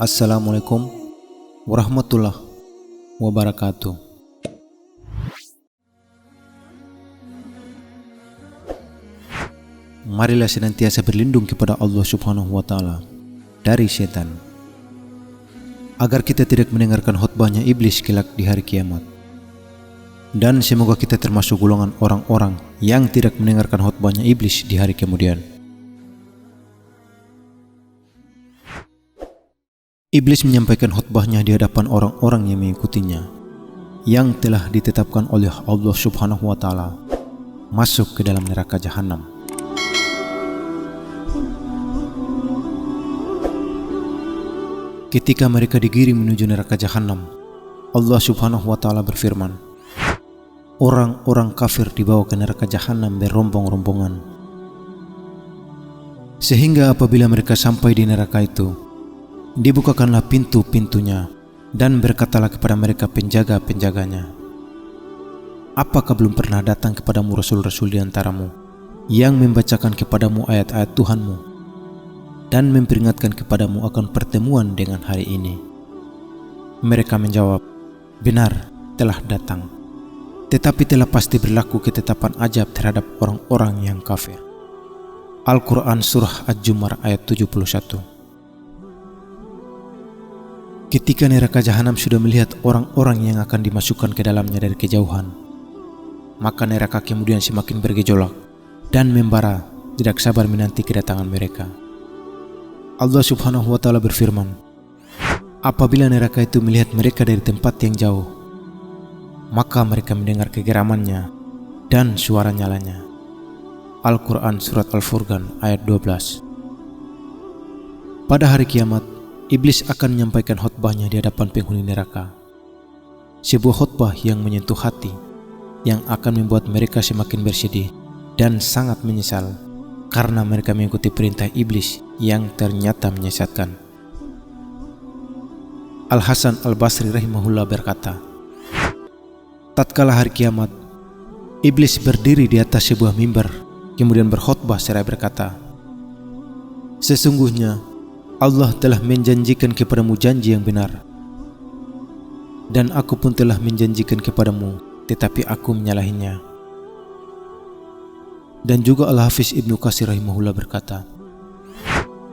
Assalamualaikum warahmatullahi wabarakatuh. Marilah senantiasa berlindung kepada Allah Subhanahu wa Ta'ala dari setan, agar kita tidak mendengarkan khutbahnya iblis kelak di hari kiamat. Dan semoga kita termasuk golongan orang-orang yang tidak mendengarkan khutbahnya iblis di hari kemudian. Iblis menyampaikan khutbahnya di hadapan orang-orang yang mengikutinya, yang telah ditetapkan oleh Allah Subhanahu wa Ta'ala masuk ke dalam neraka jahanam. Ketika mereka digiring menuju neraka jahanam, Allah Subhanahu wa Ta'ala berfirman, orang-orang kafir dibawa ke neraka jahanam berombong-rombongan, sehingga apabila mereka sampai di neraka itu, dibukakanlah pintu-pintunya dan berkatalah kepada mereka penjaga-penjaganya, apakah belum pernah datang kepadamu rasul-rasul di antaramu yang membacakan kepadamu ayat-ayat Tuhanmu dan memperingatkan kepadamu akan pertemuan dengan hari ini? Mereka menjawab, benar, telah datang, tetapi telah pasti berlaku ketetapan ajab terhadap orang-orang yang kafir. Al-Quran Surah Ad-Zumar ayat 71. Ketika neraka jahanam sudah melihat orang-orang yang akan dimasukkan ke dalamnya dari kejauhan, maka neraka kemudian semakin bergejolak dan membara, tidak sabar menanti kedatangan mereka. Allah Subhanahu wa Ta'ala berfirman, apabila neraka itu melihat mereka dari tempat yang jauh, maka mereka mendengar kegeramannya dan suara nyalanya. Al-Quran Surat Al-Furqan ayat 12. Pada hari kiamat, iblis akan menyampaikan khutbahnya di hadapan penghuni neraka, sebuah khutbah yang menyentuh hati, yang akan membuat mereka semakin bersedih dan sangat menyesal karena mereka mengikuti perintah iblis yang ternyata menyesatkan. Al-Hasan Al-Basri rahimahullah berkata, tatkala hari kiamat, iblis berdiri di atas sebuah mimbar, kemudian berkhutbah seraya berkata, sesungguhnya Allah telah menjanjikan kepadamu janji yang benar, dan aku pun telah menjanjikan kepadamu, tetapi aku menyalahinya. Dan juga Al-Hafiz Ibnu Katsir rahimahullah berkata,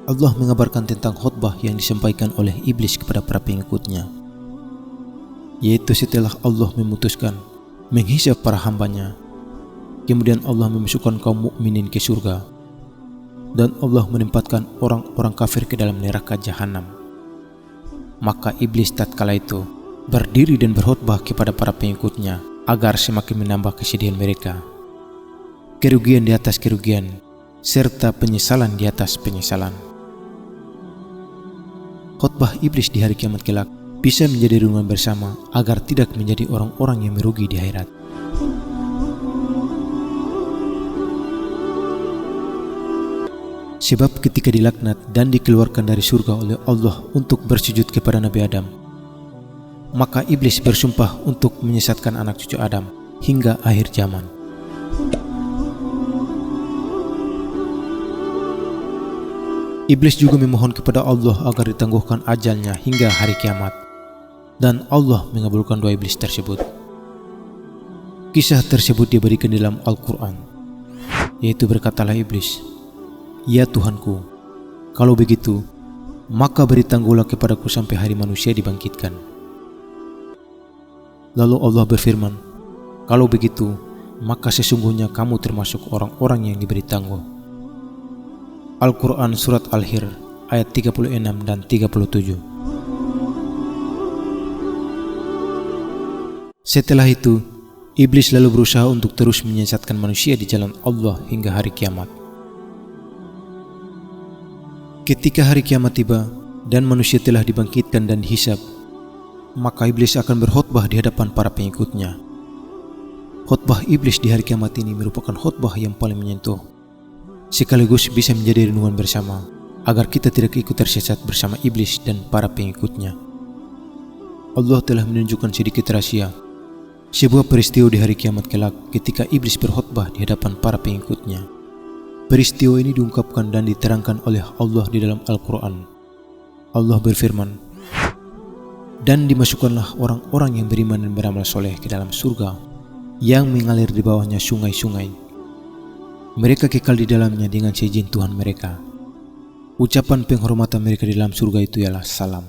Allah mengabarkan tentang khutbah yang disampaikan oleh iblis kepada para pengikutnya, yaitu setelah Allah memutuskan menghisab para hambanya, kemudian Allah memasukkan kaum mukminin ke surga, dan Allah menempatkan orang-orang kafir ke dalam neraka jahanam. Maka iblis tatkala itu berdiri dan berkhutbah kepada para pengikutnya agar semakin menambah kesedihan mereka, kerugian di atas kerugian, serta penyesalan di atas penyesalan. Khutbah iblis di hari kiamat kelak bisa menjadi renungan bersama agar tidak menjadi orang-orang yang merugi di akhirat. Sebab ketika dilaknat dan dikeluarkan dari surga oleh Allah untuk bersujud kepada Nabi Adam, maka iblis bersumpah untuk menyesatkan anak cucu Adam hingga akhir zaman. Iblis juga memohon kepada Allah agar ditangguhkan ajalnya hingga hari kiamat, dan Allah mengabulkan doa iblis tersebut. Kisah tersebut diberikan dalam Al-Quran, yaitu berkatalah iblis, ya Tuhanku, kalau begitu, maka beri tangguhlah kepadaku sampai hari manusia dibangkitkan. Lalu Allah berfirman, kalau begitu, maka sesungguhnya kamu termasuk orang-orang yang diberi tangguh. Al-Quran Surat Al-Hir ayat 36 dan 37. Setelah itu, iblis lalu berusaha untuk terus menyesatkan manusia di jalan Allah hingga hari kiamat. Ketika hari kiamat tiba dan manusia telah dibangkitkan dan dihisab, maka iblis akan berkhutbah di hadapan para pengikutnya. Khutbah iblis di hari kiamat ini merupakan khutbah yang paling menyentuh, sekaligus bisa menjadi renungan bersama agar kita tidak ikut tersesat bersama iblis dan para pengikutnya. Allah telah menunjukkan sedikit rahasia, sebuah peristiwa di hari kiamat kelak ketika iblis berkhutbah di hadapan para pengikutnya. Peristiwa ini diungkapkan dan diterangkan oleh Allah di dalam Al-Quran, Allah berfirman, "Dan dimasukkanlah orang-orang yang beriman dan beramal soleh ke dalam surga yang mengalir di bawahnya sungai-sungai. Mereka kekal di dalamnya dengan seizin Tuhan mereka. Ucapan penghormatan mereka di dalam surga itu ialah salam."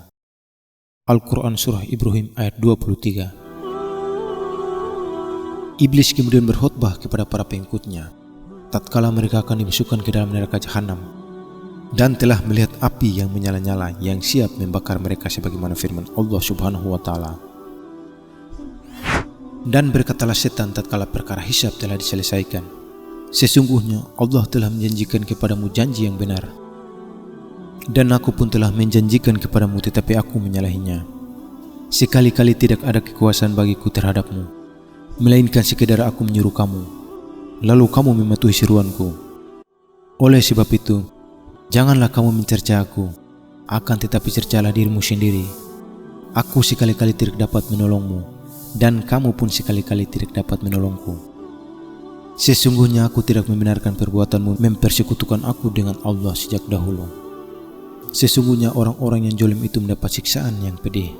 Al-Quran Surah Ibrahim ayat 23. Iblis kemudian berkhotbah kepada para pengikutnya tatkala mereka akan dimasukkan ke dalam neraka jahanam, dan telah melihat api yang menyala-nyala yang siap membakar mereka sebagaimana firman Allah Subhanahu wa taala. Dan berkatalah setan tatkala perkara hisab telah diselesaikan, "Sesungguhnya Allah telah menjanjikan kepadamu janji yang benar, dan aku pun telah menjanjikan kepadamu tetapi aku menyalahinya. Sekali-kali tidak ada kekuasaan bagiku terhadapmu, melainkan sekedar aku menyuruh kamu, lalu kamu mematuhi seruanku. Oleh sebab itu, janganlah kamu mencerca aku, akan tetapi cercalah dirimu sendiri. Aku sekali-kali tidak dapat menolongmu, dan kamu pun sekali-kali tidak dapat menolongku. Sesungguhnya aku tidak membenarkan perbuatanmu mempersekutukan aku dengan Allah sejak dahulu. Sesungguhnya orang-orang yang zalim itu mendapat siksaan yang pedih."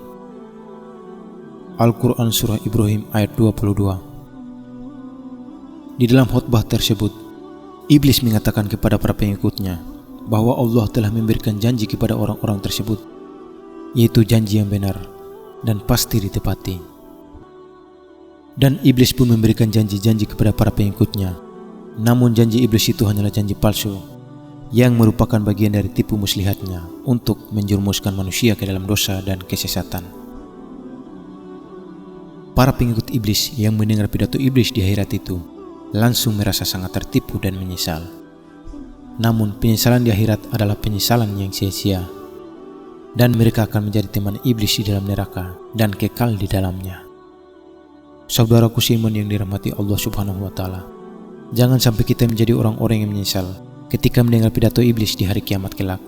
Al-Quran Surah Ibrahim ayat 22. Di dalam khutbah tersebut, Iblis mengatakan kepada para pengikutnya bahwa Allah telah memberikan janji kepada orang-orang tersebut, yaitu janji yang benar dan pasti ditepati. Dan Iblis pun memberikan janji-janji kepada para pengikutnya, namun janji Iblis itu hanyalah janji palsu yang merupakan bagian dari tipu muslihatnya untuk menjerumuskan manusia ke dalam dosa dan kesesatan. Para pengikut Iblis yang mendengar pidato Iblis di akhirat itu langsung merasa sangat tertipu dan menyesal. Namun penyesalan di akhirat adalah penyesalan yang sia-sia, dan mereka akan menjadi teman Iblis di dalam neraka dan kekal di dalamnya. Saudaraku seiman yang dirahmati Allah Subhanahu wa taala, jangan sampai kita menjadi orang-orang yang menyesal ketika mendengar pidato Iblis di hari kiamat kelak.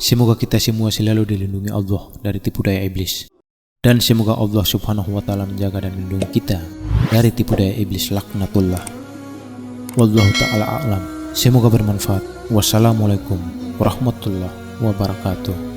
Semoga kita semua selalu dilindungi Allah dari tipu daya Iblis, dan semoga Allah Subhanahu wa taala menjaga dan melindungi kita dari tipu daya Iblis laknatullah. Wallahu ta'ala a'lam. Semoga bermanfaat. Wassalamualaikum warahmatullahi wabarakatuh.